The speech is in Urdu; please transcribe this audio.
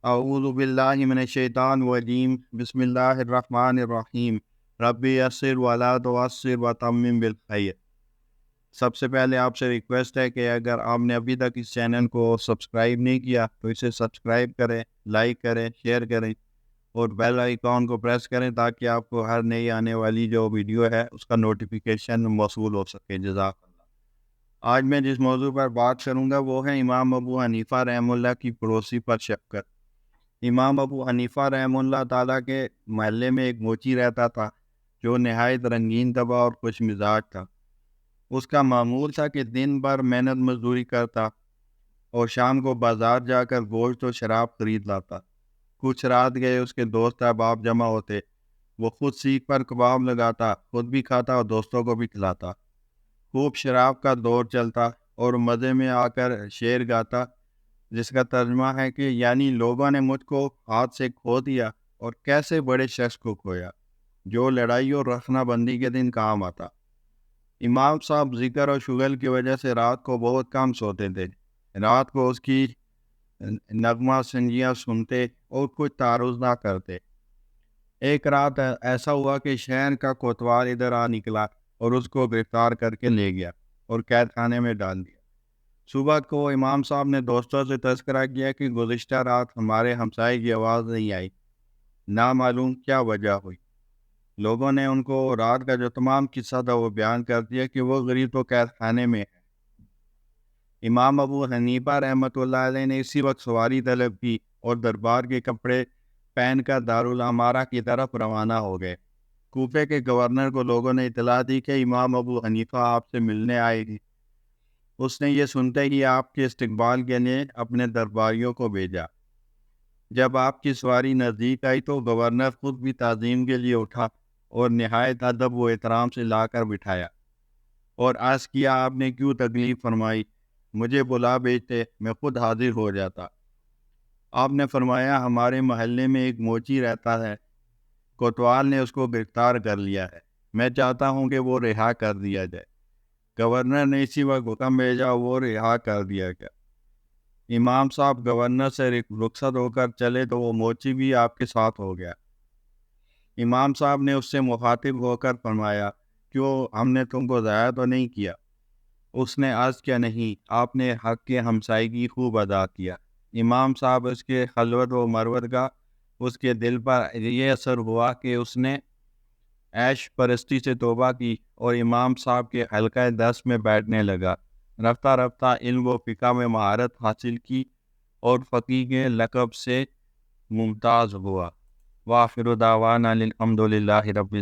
اعوذ باللہ من الشیطان الرجیم بسم اللہ الرحمن الرحیم ربی یسر ولا تعسر وتمم بالخیر۔ سب سے پہلے آپ سے ریکویسٹ ہے کہ اگر آپ نے ابھی تک اس چینل کو سبسکرائب نہیں کیا تو اسے سبسکرائب کریں، لائک کریں، شیئر کریں اور بیل آئیکن کو پریس کریں تاکہ آپ کو ہر نئی آنے والی جو ویڈیو ہے اس کا نوٹیفیکیشن موصول ہو سکے۔ جزاک اللہ۔ آج میں جس موضوع پر بات کروں گا وہ ہے امام ابو حنیفہ رحمہ اللہ کی پڑوسی پر شفقت۔ امام ابو حنیفہ رحمہ اللہ تعالیٰ کے محلے میں ایک موچی رہتا تھا جو نہایت رنگین طبع اور خوش مزاج تھا۔ اس کا معمول تھا کہ دن بھر محنت مزدوری کرتا اور شام کو بازار جا کر گوشت و شراب خرید لاتا۔ کچھ رات گئے اس کے دوست احباب جمع ہوتے، وہ خود سیخ پر کباب لگاتا، خود بھی کھاتا اور دوستوں کو بھی کھلاتا۔ خوب شراب کا دور چلتا اور مزے میں آ کر شعر گاتا جس کا ترجمہ ہے کہ یعنی لوگوں نے مجھ کو ہاتھ سے کھو دیا اور کیسے بڑے شخص کو کھویا جو لڑائی اور رخنہ بندی کے دن کام آتا۔ امام صاحب ذکر اور شغل کی وجہ سے رات کو بہت کم سوتے تھے۔ رات کو اس کی نغمہ سنجیاں سنتے اور کچھ تعارض نہ کرتے۔ ایک رات ایسا ہوا کہ شہر کا کوتوال ادھر آ نکلا اور اس کو گرفتار کر کے لے گیا اور قید خانے میں ڈال دیا۔ صبح کو امام صاحب نے دوستوں سے تذکرہ کیا کہ گزشتہ رات ہمارے ہمسائے کی آواز نہیں آئی، نہ معلوم کیا وجہ ہوئی۔ لوگوں نے ان کو رات کا جو تمام قصہ تھا وہ بیان کر دیا کہ وہ غریب تو قید خانے میں ہے۔ امام ابو حنیفہ رحمۃ اللہ علیہ نے اسی وقت سواری طلب کی اور دربار کے کپڑے پہن کر دارالعمارہ کی طرف روانہ ہو گئے۔ کوفے کے گورنر کو لوگوں نے اطلاع دی کہ امام ابو حنیفہ آپ سے ملنے آئے ہیں۔ اس نے یہ سنتے ہی آپ کے استقبال کے لیے اپنے درباریوں کو بھیجا۔ جب آپ کی سواری نزدیک آئی تو گورنر خود بھی تعظیم کے لیے اٹھا اور نہایت ادب و احترام سے لا کر بٹھایا اور عرض کیا آپ نے کیوں تکلیف فرمائی، مجھے بلا بھیجتے، میں خود حاضر ہو جاتا۔ آپ نے فرمایا ہمارے محلے میں ایک موچی رہتا ہے، کوتوال نے اس کو گرفتار کر لیا ہے، میں چاہتا ہوں کہ وہ رہا کر دیا جائے۔ گورنر نے اسی وقت حکم بھیجا، وہ رہا کر دیا گیا۔ امام صاحب گورنر سے رخصت ہو کر چلے تو وہ موچی بھی آپ کے ساتھ ہو گیا۔ امام صاحب نے اس سے مخاطب ہو کر فرمایا کیوں، ہم نے تم کو ضائع تو نہیں کیا؟ اس نے عرض کیا نہیں، آپ نے حق کے ہمسائیگی خوب ادا کیا۔ امام صاحب اس کے خلوت و مروت کا اس کے دل پر یہ اثر ہوا کہ اس نے عیش پرستی سے توبہ کی اور امام صاحب کے حلقہ درس میں بیٹھنے لگا۔ رفتہ رفتہ علم و فقہ میں مہارت حاصل کی اور فقیہ کے لقب سے ممتاز ہوا۔ وآخر دعوانا الحمد للہ رب العالمین۔